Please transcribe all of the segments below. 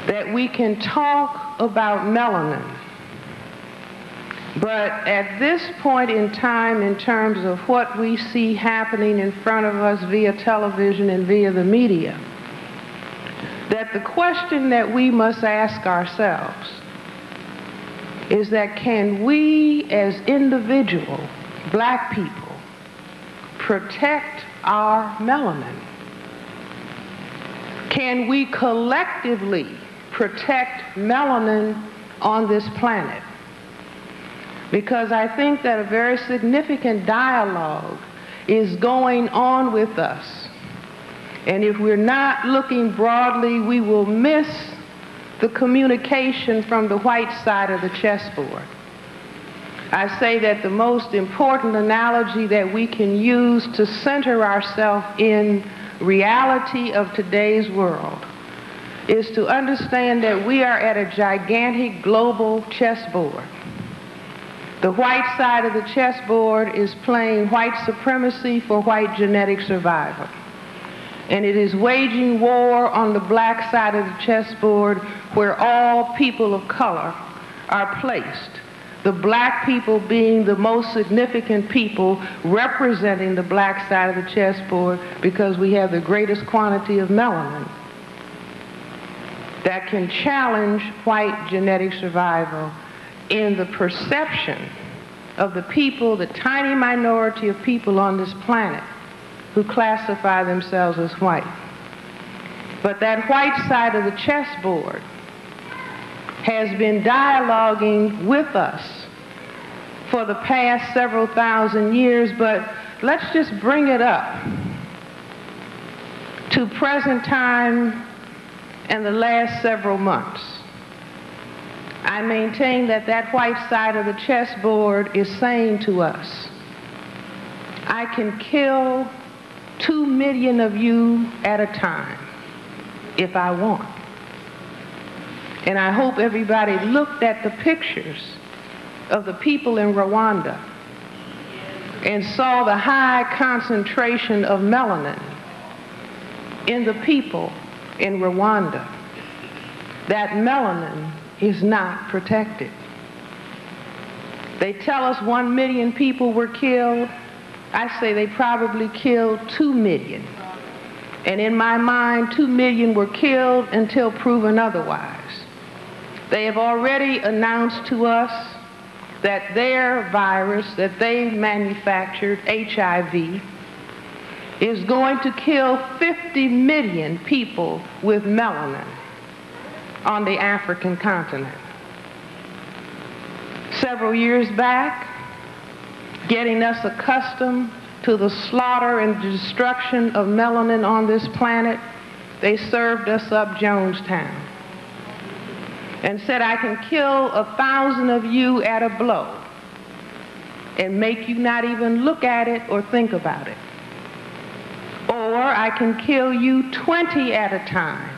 that we can talk about melanin, but at this point in time, in terms of what we see happening in front of us via television and via the media, that the question that we must ask ourselves is that can we as individual black people protect our melanin? Can we collectively protect melanin on this planet? Because I think that a very significant dialogue is going on with us. And if we're not looking broadly, we will miss the communication from the white side of the chessboard. I say that the most important analogy that we can use to center ourselves in reality of today's world is to understand that we are at a gigantic global chessboard. The white side of the chessboard is playing white supremacy for white genetic survival. And it is waging war on the black side of the chessboard where all people of color are placed. The black people being the most significant people representing the black side of the chessboard because we have the greatest quantity of melanin that can challenge white genetic survival in the perception of the people, the tiny minority of people on this planet who classify themselves as white. But that white side of the chessboard has been dialoguing with us for the past several thousand years, but let's just bring it up to present time and the last several months. I maintain that that white side of the chessboard is saying to us, I can kill 2 million of you at a time if I want. And I hope everybody looked at the pictures of the people in Rwanda and saw the high concentration of melanin in the people in Rwanda. That melanin is not protected. They tell us 1 million people were killed. I say they probably killed 2 million. And in my mind, 2 million were killed until proven otherwise. They have already announced to us that their virus that they manufactured, HIV, is going to kill 50 million people with melanin on the African continent. Several years back, getting us accustomed to the slaughter and destruction of melanin on this planet, they served us up Jonestown and said, I can kill 1,000 of you at a blow and make you not even look at it or think about it. Or I can kill you 20 at a time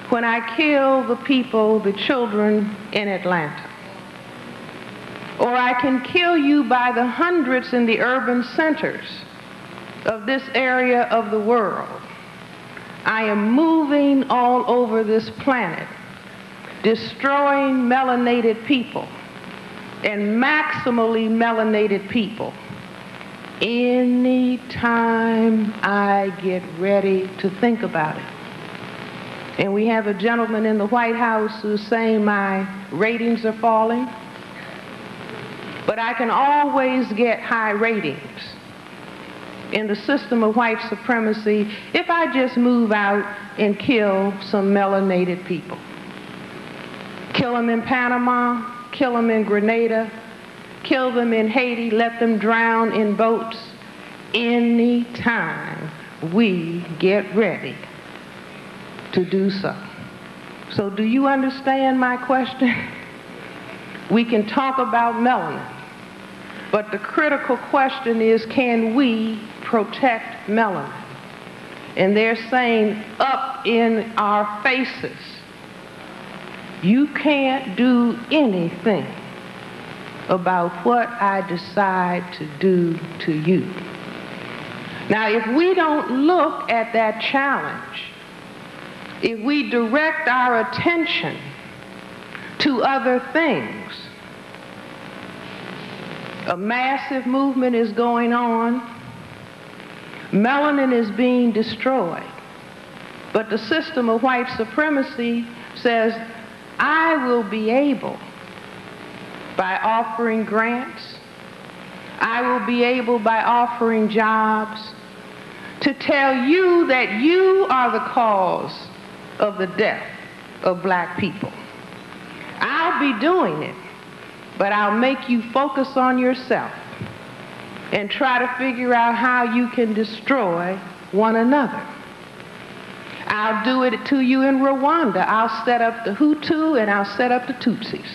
when I kill the people, the children in Atlanta. Or I can kill you by the hundreds in the urban centers of this area of the world. I am moving all over this planet, destroying melanated people and maximally melanated people anytime I get ready to think about it. And we have a gentleman in the White House who's saying my ratings are falling. But I can always get high ratings in the system of white supremacy if I just move out and kill some melanated people. Kill them in Panama, kill them in Grenada, kill them in Haiti, let them drown in boats anytime we get ready to do so. So do you understand my question? We can talk about melanin, but the critical question is, can we protect melanin? And they're saying up in our faces, you can't do anything about what I decide to do to you. Now, if we don't look at that challenge if we direct our attention to other things, a massive movement is going on. Melanin is being destroyed. But the system of white supremacy says, I will be able, by offering grants, I will be able by offering jobs, to tell you that you are the cause of the death of black people. I'll be doing it, but I'll make you focus on yourself and try to figure out how you can destroy one another. I'll do it to you in Rwanda. I'll set up the Hutu and I'll set up the Tutsis.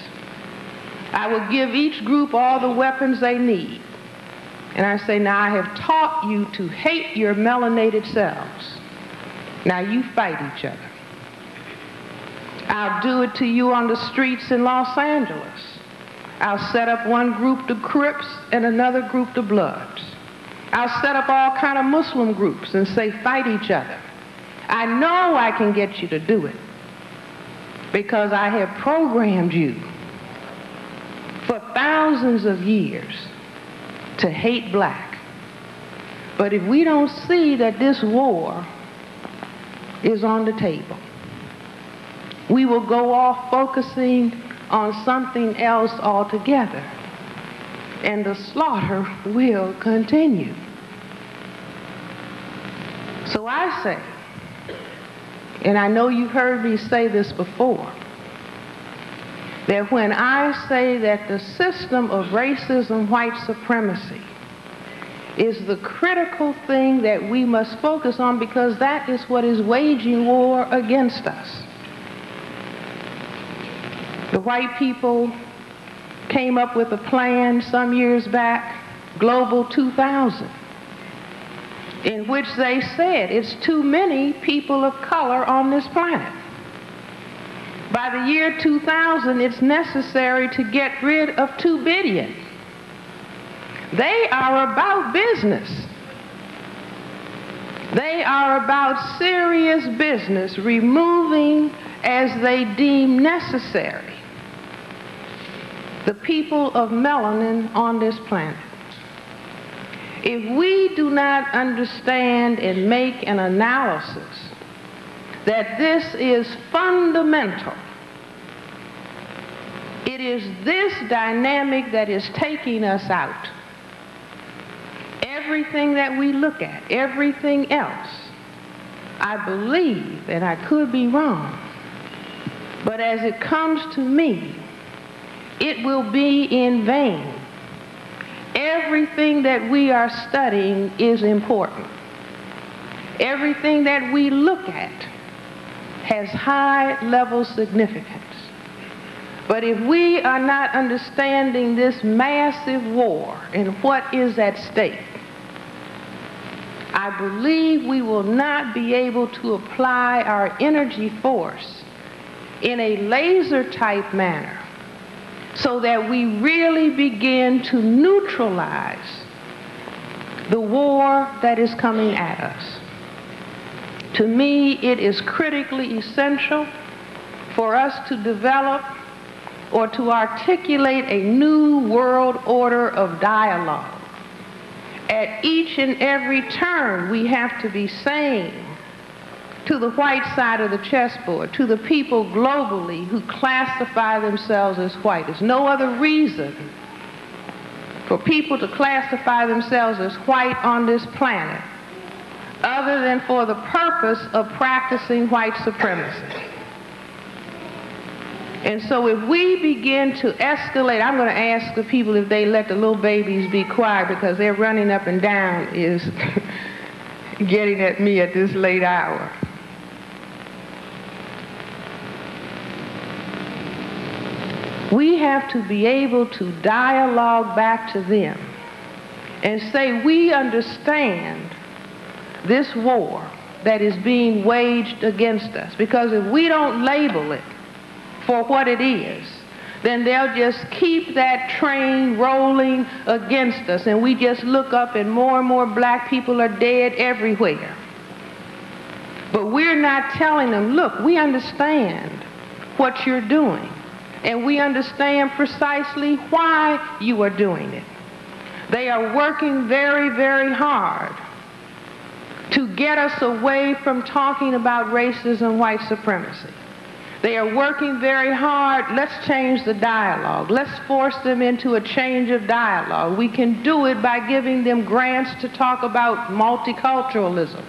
I will give each group all the weapons they need. And I say, now I have taught you to hate your melanated selves. Now you fight each other. I'll do it to you on the streets in Los Angeles. I'll set up one group, the Crips, and another group, the Bloods. I'll set up all kind of Muslim groups and say, fight each other. I know I can get you to do it because I have programmed you for thousands of years to hate black. But if we don't see that this war is on the table, we will go off focusing on something else altogether, and the slaughter will continue. So I say, and I know you've heard me say this before, that when I say that the system of racism, white supremacy, is the critical thing that we must focus on, because that is what is waging war against us. The white people came up with a plan some years back, Global 2000, in which they said it's too many people of color on this planet. By the year 2000, it's necessary to get rid of 2 billion. They are about business. They are about serious business, removing as they deem necessary the people of melanin on this planet. If we do not understand and make an analysis that this is fundamental, it is this dynamic that is taking us out. Everything that we look at, everything else, I believe, and I could be wrong, but as it comes to me, it will be in vain. Everything that we are studying is important. Everything that we look at has high-level significance. But if we are not understanding this massive war and what is at stake, I believe we will not be able to apply our energy force in a laser-type manner so that we really begin to neutralize the war that is coming at us. To me, it is critically essential for us to develop or to articulate a new world order of dialogue. At each and every turn, we have to be saying to the white side of the chessboard, to the people globally who classify themselves as white. There's no other reason for people to classify themselves as white on this planet other than for the purpose of practicing white supremacy. And so if we begin to escalate, I'm going to ask the people if they let the little babies be quiet, because they're running up and down is getting at me at this late hour. We have to be able to dialogue back to them and say, we understand this war that is being waged against us, because if we don't label it for what it is, then they'll just keep that train rolling against us, and we just look up and more black people are dead everywhere. But we're not telling them, look, we understand what you're doing, and we understand precisely why you are doing it. They are working very, very hard to get us away from talking about racism, white supremacy. They are working very hard. Let's change the dialogue. Let's force them into a change of dialogue. We can do it by giving them grants to talk about multiculturalism,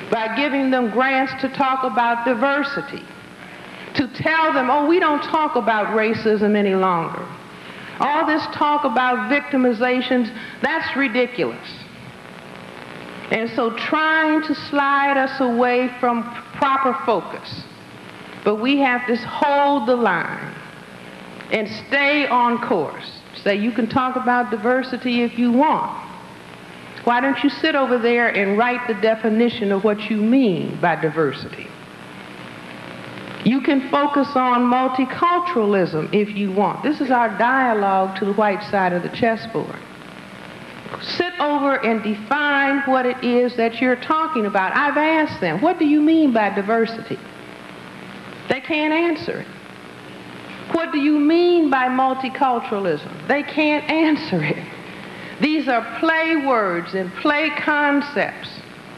by giving them grants to talk about diversity, to tell them, oh, we don't talk about racism any longer. All this talk about victimizations, that's ridiculous. And so trying to slide us away from proper focus. But we have to hold the line and stay on course. Say, you can talk about diversity if you want. Why don't you sit over there and write the definition of what you mean by diversity? You can focus on multiculturalism if you want. This is our dialogue to the white side of the chessboard. Sit over and define what it is that you're talking about. I've asked them, what do you mean by diversity? They can't answer it. What do you mean by multiculturalism? They can't answer it. These are play words and play concepts